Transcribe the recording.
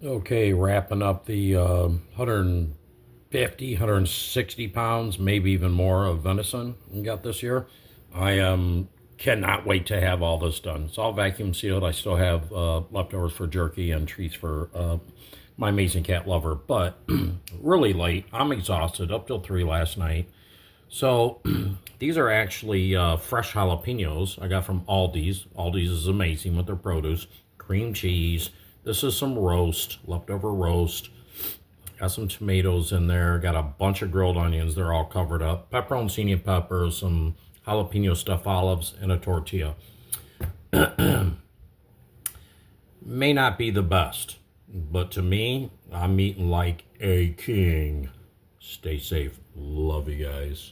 Okay, wrapping up the 150, 160 pounds, maybe even more of venison we got this year. I cannot wait to have all this done. It's all vacuum sealed. I still have leftovers for jerky and treats for my amazing cat lover, but really late. I'm exhausted. Up till 3 last night. So these are actually fresh jalapenos I got from Aldi's. Aldi's is amazing with their produce. Cream cheese. This is some roast, leftover roast. Got some tomatoes in there. Got a bunch of grilled onions. They're all covered up. Pepperoncini peppers, some jalapeno stuffed olives, and a tortilla. May not be the best, but to me, I'm eating like a king. Stay safe. Love you guys.